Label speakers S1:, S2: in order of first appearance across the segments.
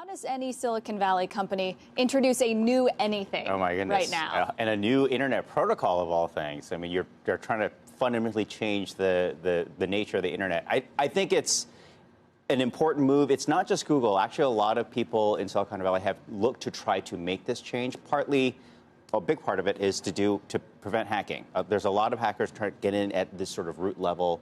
S1: How does any Silicon Valley company introduce a new anything
S2: oh my goodness.
S1: right now?
S2: And a new internet protocol of all things. I mean, you're trying to fundamentally change the nature of the internet. I think it's an important move. It's not just Google. Actually, a lot of people in Silicon Valley have looked to try to make this change. Partly, a big part of it is to prevent hacking. There's a lot of hackers trying to get in at this sort of root level.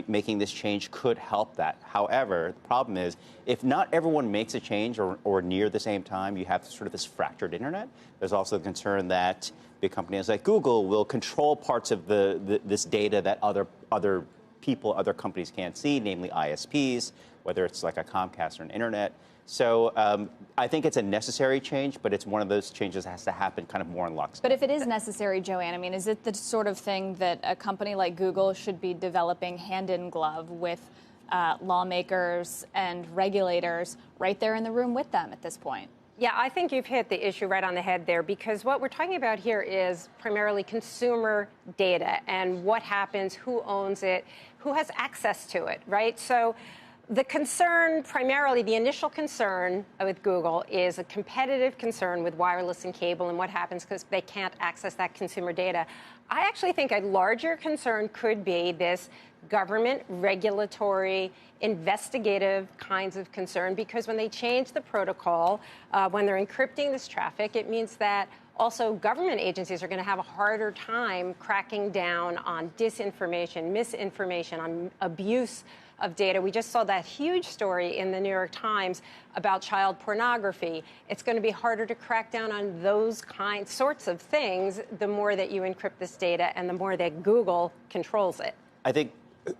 S2: Making this change could help that. However, the problem is if not everyone makes a change or near the same time, you have sort of this fractured internet. There's also the concern that big companies like Google will control parts of this data that other people, other companies can't see, namely ISPs, whether it's like a Comcast or an internet. So I think it's a necessary change, but it's one of those changes that has to happen kind of more in lockstep.
S1: But if it is necessary, Joanne, I mean, is it the sort of thing that a company like Google should be developing hand in glove with lawmakers and regulators right there in the room with them at this point?
S3: Yeah, I think you've hit the issue right on the head there, because what we're talking about here is primarily consumer data and what happens, who owns it, who has access to it, right? So the concern, primarily the initial concern with Google, is a competitive concern with wireless and cable and what happens because they can't access that consumer data. I actually think a larger concern could be this government, regulatory, investigative kinds of concern, because when they change the protocol, when they're encrypting this traffic, it means that also government agencies are going to have a harder time cracking down on disinformation, misinformation, on abuse of data. We just saw that huge story in the New York Times about child pornography. It's going to be harder to crack down on those sorts of things the more that you encrypt this data and the more that Google controls it.
S2: I think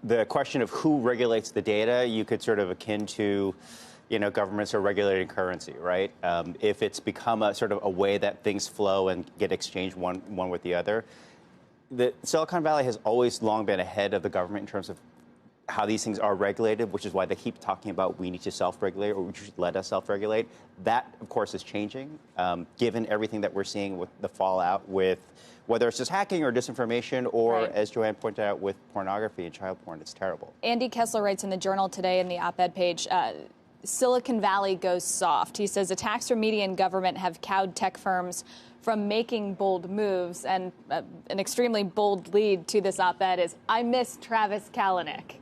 S2: the question of who regulates the data, you could sort of akin to, governments are regulating currency, right? If it's become a sort of a way that things flow and get exchanged one with the other, the Silicon Valley has always long been ahead of the government in terms of how these things are regulated, which is why they keep talking about we need to self-regulate or we should let us self-regulate. That, of course, is changing, given everything that we're seeing with the fallout with whether it's just hacking or disinformation or, right, as Joanne pointed out, with pornography and child porn. It's terrible.
S1: Andy Kessler writes in the Journal today in the op-ed page, Silicon Valley goes soft. He says attacks from media and government have cowed tech firms from making bold moves. And an extremely bold lead to this op-ed is, I miss Travis Kalanick.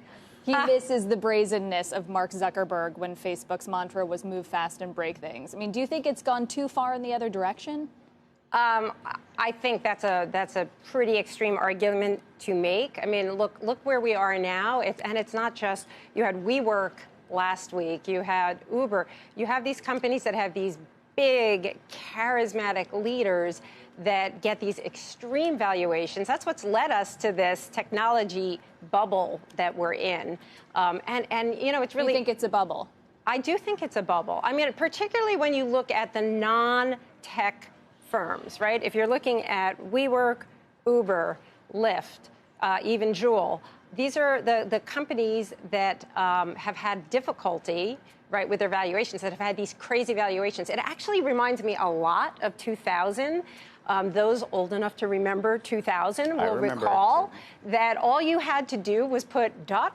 S1: He misses the brazenness of Mark Zuckerberg when Facebook's mantra was move fast and break things. I mean, do you think it's gone too far in the other direction?
S3: I think that's a pretty extreme argument to make. I mean, look where we are now. And it's not just, you had WeWork last week, you had Uber, you have these companies that have these big, charismatic leaders that get these extreme valuations. That's what's led us to this technology bubble that we're in. It's really...
S1: You think it's a bubble?
S3: I do think it's a bubble. I mean, particularly when you look at the non-tech firms, right? If you're looking at WeWork, Uber, Lyft, even Jewel, these are the companies that have had difficulty, right, with their valuations, that have had these crazy valuations. It actually reminds me a lot of 2000. Those old enough to remember 2000 will recall that all you had to do was put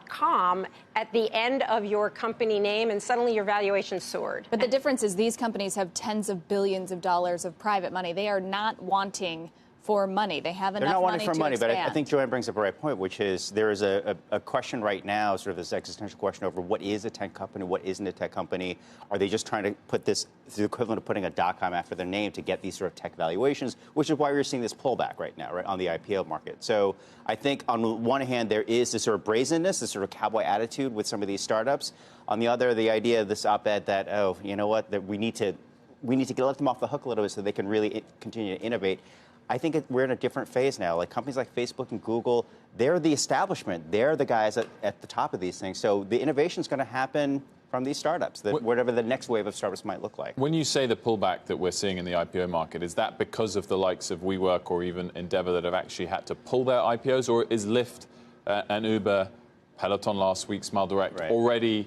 S3: .com at the end of your company name, and suddenly your valuation soared.
S1: But the difference is these companies have tens of billions of dollars of private money. They are not wanting for money. They have enough money to expand. They're not wanting for money,
S2: but I think Joanne brings up a right point, which is there is a question right now, sort of this existential question over what is a tech company, what isn't a tech company. Are they just trying to put this, it's the equivalent of putting a .com after their name to get these sort of tech valuations, which is why we're seeing this pullback right now, right, on the IPO market. So I think on one hand, there is this sort of brazenness, this sort of cowboy attitude with some of these startups. On the other, the idea of this op-ed that, oh, you know what, that we need to let them off the hook a little bit so they can really continue to innovate. I think we're in a different phase now. Like companies like Facebook and Google, they're the establishment. They're the guys at the top of these things. So the innovation is going to happen from these startups, whatever the next wave of startups might look like.
S4: When you say the pullback that we're seeing in the IPO market, is that because of the likes of WeWork or even Endeavor that have actually had to pull their IPOs, or is Lyft and Uber, Peloton last week, Smile Direct, already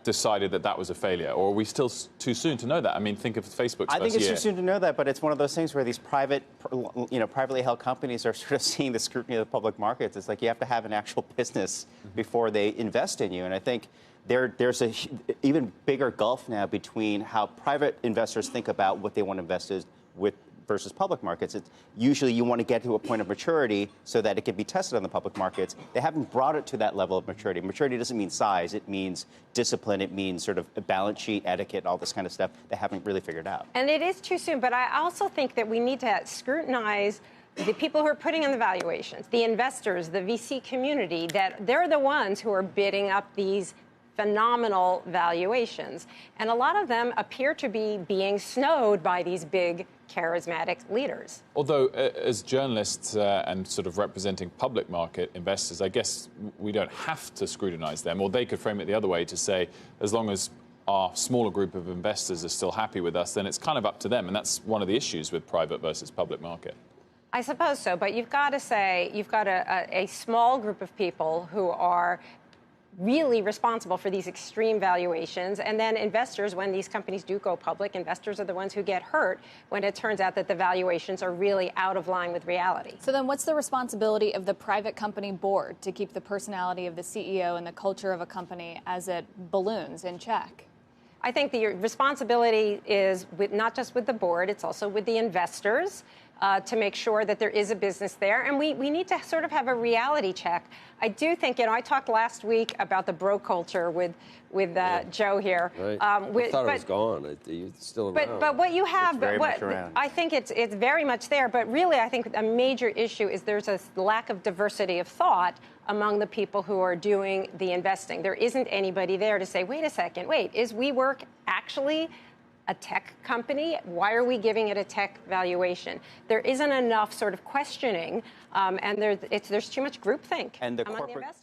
S4: decided that was a failure, or are we still too soon to know that? I mean, think of Facebook's
S2: I think
S4: first
S2: it's
S4: year.
S2: too soon to know that, but it's one of those things where these privately held companies are sort of seeing the scrutiny of the public markets. It's like you have to have an actual business before they invest in you, and I think there's a even bigger gulf now between how private investors think about what they want to invest with versus public markets. It's usually you want to get to a point of maturity so that it can be tested on the public markets. They haven't brought it to that level of maturity. Maturity doesn't mean size. It means discipline. It means sort of a balance sheet, etiquette, all this kind of stuff they haven't really figured out.
S3: And it is too soon, but I also think that we need to scrutinize the people who are putting in the valuations, the investors, the VC community, that they're the ones who are bidding up these phenomenal valuations. And a lot of them appear to be being snowed by these big charismatic leaders.
S4: Although, as journalists and sort of representing public market investors, I guess we don't have to scrutinize them, or they could frame it the other way to say, as long as our smaller group of investors are still happy with us, then it's kind of up to them. And that's one of the issues with private versus public market.
S3: I suppose so, but you've got to say you've got a small group of people who are really responsible for these extreme valuations. And then investors, when these companies do go public, investors are the ones who get hurt when it turns out that the valuations are really out of line with reality.
S1: So then what's the responsibility of the private company board to keep the personality of the CEO and the culture of a company as it balloons in check?
S3: I think the responsibility is not just with the board, it's also with the investors to make sure that there is a business there. And we need to sort of have a reality check. I do think, I talked last week about the bro culture with Joe here.
S5: Right. I thought it was gone. It's still around.
S3: But what you have,
S2: I
S3: think it's very much there. But really, I think a major issue is there's a lack of diversity of thought among the people who are doing the investing. There isn't anybody there to say, wait a second, is WeWork actually a tech company? Why are we giving it a tech valuation? There isn't enough sort of questioning, and there's too much groupthink
S2: and the
S3: among
S2: corporate
S3: the investors.